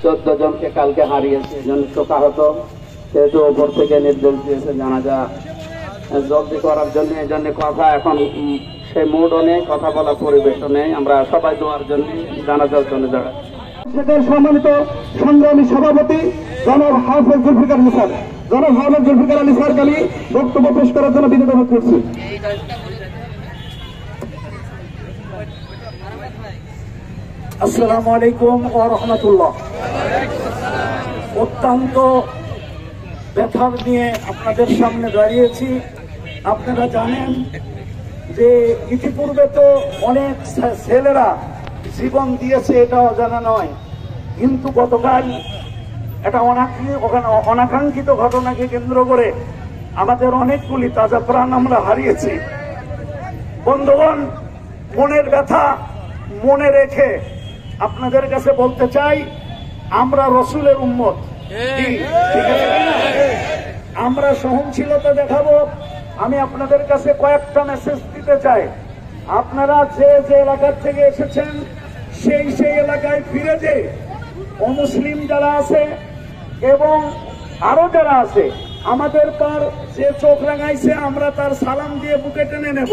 14 জনকে কালকে হারিয়েছে, এজন্য শোকাহত। সেহেতু ওপর থেকে নির্দেশ দিয়েছে জানাজা জলদি করার জন্য, এই জন্য কথা এখন সেই মুডও নেই, কথা বলার পরিবেশও নেই। আমরা সবাই দোয়ার জন্য জানাজার জন্য দাঁড়াই। সেটার সম্মানিত সংগ্রামী সভাপতি জনাব হাফেজ জুলফিকার আলী স্যার, জনাব হাফেজ জুলফিকার আলী স্যার কালী বক্তব্য পেশ করার জন্য বিনীত অনুরোধ করছি। আসসালামু আলাইকুম ওয়া রাহমাতুল্লাহ। অত্যন্ত ব্যথার নিয়ে আপনাদের সামনে দাঁড়িয়েছি। আপনারা জানেন যে ইতিপূর্বে তো অনেক ছেলেরা জীবন দিয়েছে, এটা অজানা নয়, কিন্তু গতকাল একটা অনাকাঙ্ক্ষিত ঘটনাকে কেন্দ্র করে আমাদের অনেকগুলি তাজা প্রাণ আমরা হারিয়েছি। বন্ধুগণ, মনের ব্যথা মনে রেখে আপনাদের কাছে বলতে চাই, আমরা রসুলের উম্মত, ঠিক আছে কিনা? আমরা সহনশীলতা দেখাবো। আমি আপনাদের কাছে কয়েকটা মেসেজ দিতে চাই। আপনারা যে যে এলাকার থেকে এসেছেন সেই সেই এলাকায় ফিরে যে অমুসলিম যারা আছে এবং আরো যারা আছে, আমাদের পর যে চোখ রাঙাইছে আমরা তার সালাম দিয়ে বুকে টেনে নেব।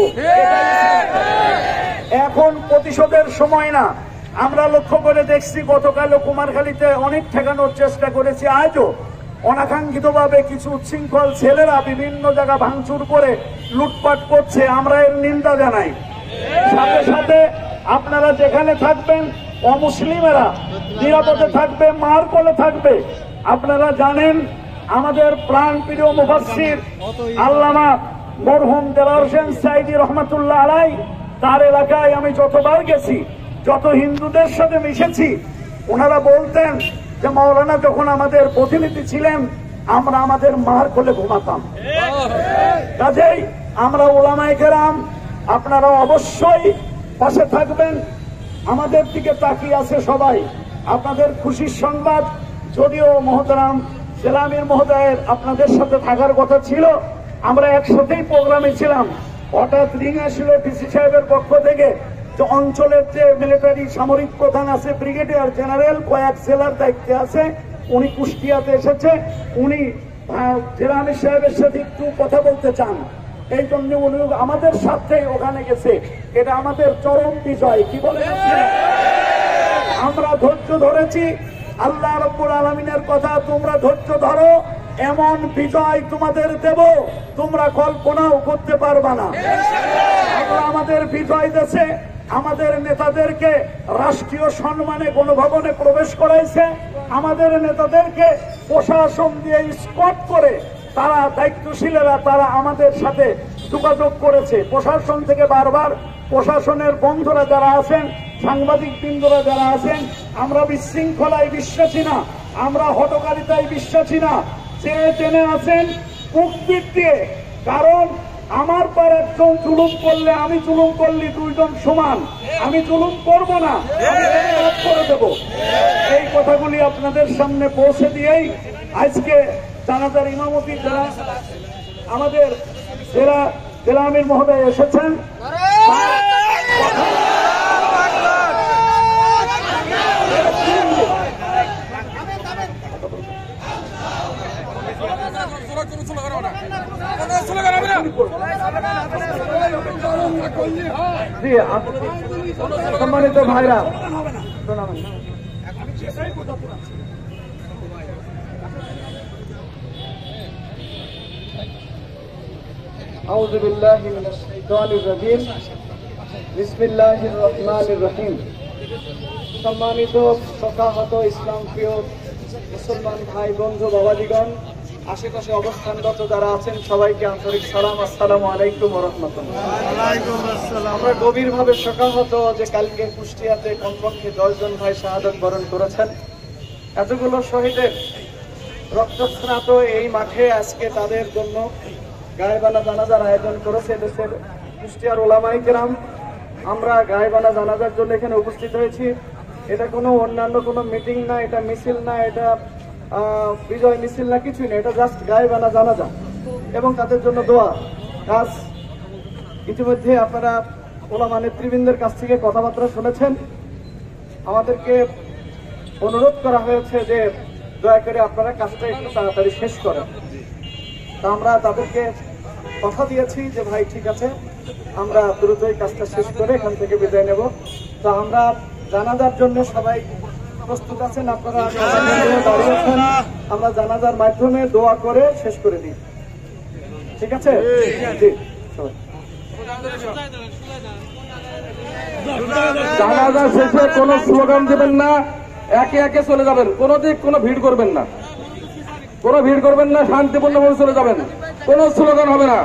এখন প্রতিশোধের সময় না। আমরা লক্ষ্য করে দেখছি গতকালও কুমারখালীতে অনেক ঠেকানোর চেষ্টা করেছি, আজও অনাকাঙ্ক্ষিতভাবে কিছু উচ্ছৃঙ্খল ছেলেরা বিভিন্ন জায়গা ভাঙচুর করে লুটপাট করছে। আমরা এর নিন্দা জানাই। সাথে সাথে আপনারা যেখানে থাকবেন অমুসলিমেরা নিরাপদে থাকবে, মার কোলে থাকবে। আপনারা জানেন আমাদের প্রাণ প্রিয় মুফাসসির আল্লামা মরহুম দেলাওয়ার হোসেন সাঈদী রহমাতুল্লাহ আলাইহি, তার এলাকায় আমি যতবার গেছি, যত হিন্দুদের সাথে মিশেছি, ওনারা বলতেন যে মাওলানা যখন আমাদের প্রতিনিধি ছিলেন আমরা আমাদের মার কোলে ঘুমাতাম। কাজেই আমরা উলামায়ে কেরাম, আপনারা অবশ্যই পাশে থাকবেন। আমাদের দিকে তাকিয়ে আছে সবাই। আপনাদের খুশির সংবাদ, যদিও মোহতারাম সেলামীর মহোদয়ের আপনাদের সাথে থাকার কথা ছিল, আমরা একসাথেই প্রোগ্রামে ছিলাম, হঠাৎ রিং আসলো ডিসি সাহেবের পক্ষ থেকে যে অঞ্চলের যে মিলিটারি সামরিক প্রধান আছে, ব্রিগেডিয়ার জেনারেল কয়েক জেলার দায়িত্বে আছে, উনি কুষ্টিয়াতে এসেছে, উনি জেলা আমির সাহেবের সাথে একটু কথা বলতে চান, এই জন্য উনি আমাদের সাথে ওখানে গেছে। এটা আমাদের চরম বিজয়। কি বলে আমরা ধৈর্য ধরেছি। আল্লাহ রাব্বুল আলামিনের কথা, তোমরা ধৈর্য ধরো, এমন বিজয় তোমাদের দেব তোমরা কল্পনাও করতে পারবা না। আমরা আমাদের বিজয় দেশে আমাদের নেতাদেরকে রাষ্ট্রীয় সম্মানে গণভবনে প্রবেশ করাইছে, আমাদের নেতাদেরকে প্রশাসন দিয়ে স্কট করে তারা দায়িত্বশীলেরা তারা আমাদের সাথে যোগাযোগ করেছে। প্রশাসন থেকে বারবার প্রশাসনের বন্ধুরা যারা আছেন, সাংবাদিক বৃন্দরা যারা আছেন, আমরা বিশৃঙ্খলায় বিশ্বাসী না, আমরা হটকারিতায় বিশ্বাসী না। চেয়ে চেনে আছেন মুখবিদ দিয়ে, কারণ আমার পর একজন জুলুম করলে আমি জুলুম করলি দুইজন সমান, আমি জুলুম করব না, করে দেব। এই কথাগুলি আপনাদের সামনে পৌঁছে দিয়েই আজকে জানাজার ইমামতি যারা আমাদের জেলা আমির মহোদয় এসেছেন, সম্মানিত ভাইরা, আউযু বিল্লাহি মিনাশ শাইতানির রাজিম, বিসমিল্লাহির রহমানির রহিম। সম্মানিত সখাহত ইসলাম প্রিয় মুসলমান ভাই বন্ধু বাবাজিগণ, আশেপাশে অবস্থানরত যারা আছেন সবাইকে আন্তরিক সালাম, আসসালামু আলাইকুম ওয়া রাহমাতুল্লাহ। আমরা গভীরভাবে শোকাহত যে কালকে কুষ্টিয়াতে কমপক্ষে 10 জন ভাই শাহাদাত বরণ করেছেন। এতগুলো শহীদের রক্তস্নাত এই মাঠে আজকে তাদের জন্য গায়েবানা জানাজার আয়োজন করেছে দেশের কুষ্টিয়ার উলামায়ে কেরাম। আমরা গায়েবানা জানাজার জন্য এখানে উপস্থিত হয়েছি। এটা কোনো অন্যান্য কোনো মিটিং না, এটা মিছিল না, এটা বিজয় মিছিল না, কিছুই না, এটা জাস্ট গায়েবানা জানাজা এবং তাদের জন্য দোয়া কাজ। ইতিমধ্যে আপনারা ওলামা নেতৃবৃন্দের কাছ থেকে কথাবার্তা শুনেছেন। আমাদেরকে অনুরোধ করা হয়েছে যে দয়া করে আপনারা কাজটা একটু তাড়াতাড়ি শেষ করেন। তা আমরা তাদেরকে কথা দিয়েছি যে ভাই ঠিক আছে, আমরা দ্রুতই কাজটা শেষ করে এখান থেকে বিদায় নেব। তো আমরা জানাজার জন্য সবাই প্রস্তুত আছেন, আপনারা দাঁড়িয়েছেন, আমরা জানাজার মাধ্যমে দোয়া করে শেষ করে দিই, ঠিক আছে? জি, জানাজা শেষে কোনো স্লোগান দেবেন না, একে একে চলে যাবেন, কোনো ভিড় করবেন না, শান্তিপূর্ণভাবে চলে যাবেন, কোনো স্লোগান হবে না।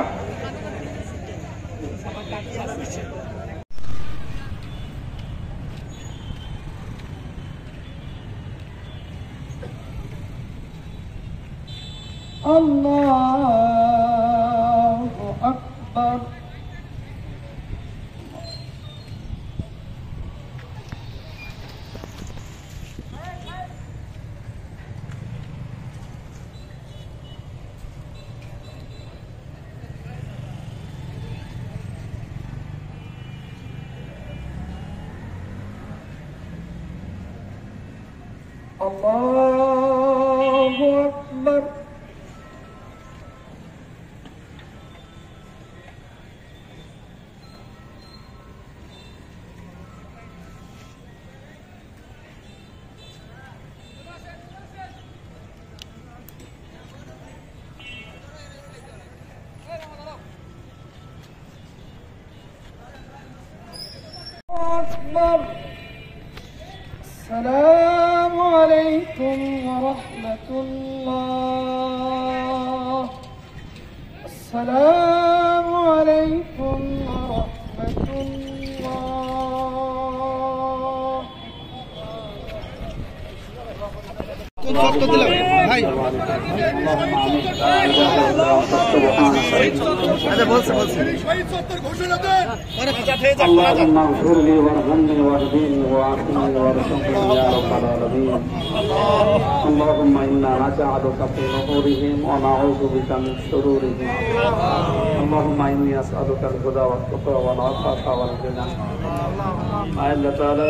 আল্লাহু আকবার। আল্লাহু আকবার। السلام عليكم ورحمة الله. السلام عليكم ورحمة الله. اللهم اغفر لي وارحمني واهدني وعافني وارزقني يا رب العالمين. اللهم انا نجعلك في نحورهم ونعوذ بك من شرورهم. اللهم اني اسالك الهدى والتقى والعفاف والغنى. আল্লাহ তাআলা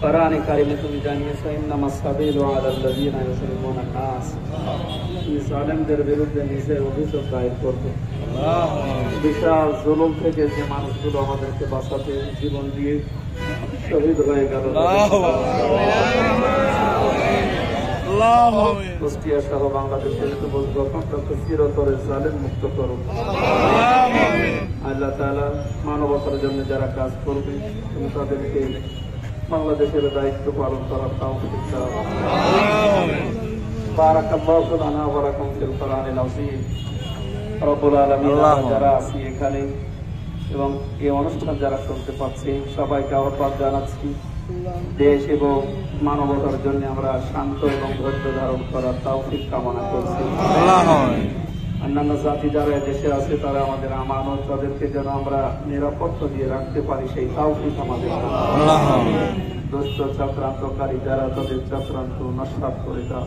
কোরআনে কারিমে তুমি জানিয়েছো ইন্নামাস সাবিলু আলাল্লাযিনা ইউযলিমুনা নাস। তুমি জালেমদের বিরুদ্ধে নিজে অভিযোগ দায়ের করবে। বিশাল জুলুম থেকে যে মানুষগুলো আমাদেরকে বাঁচাতে জীবন দিয়ে শহীদ হয়ে গেল, কুষ্টিয়া সহ বাংলাদেশের চিরতরে জালেম মুক্ত করো। আল্লাহ তাআলা মানবতার জন্য যারা কাজ করবে তুমি তাদেরকে বাংলাদেশের দায়িত্ব পালন করার তৌফিক দাও। বারাকাল্লাহু লানা ওয়া লাকুম ফিল কোরআনিল আযীম। রব্বুল আলামিন, যারা আছি এখানে এবং এই অনুষ্ঠান যারা শুনতে পাচ্ছি সবাইকে আহ্বান জানাচ্ছি, দেশ এবং মানবতার জন্য আমরা শান্ত এবং ধৈর্য ধারণ করার তৌফিক কামনা করছি। অন্যান্য জাতি যারা দেশে আছে তারা আমাদের আমানত, তাদেরকে যেন আমরা নিরাপত্তা দিয়ে রাখতে পারি সেই তৌফিক আমাদের। দুষ্ট চক্রান্তকারী যারা তাদের চক্রান্ত নস্বাত করে দাও।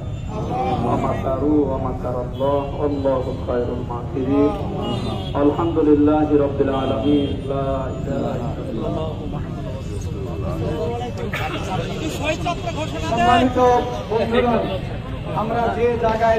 আলহামদুলিল্লাহি রাব্বিল আলামিন। লা ইলাহা ইল্লাল্লাহ। সম্মানিত বন্ধুরা, আমরা যে জায়গায়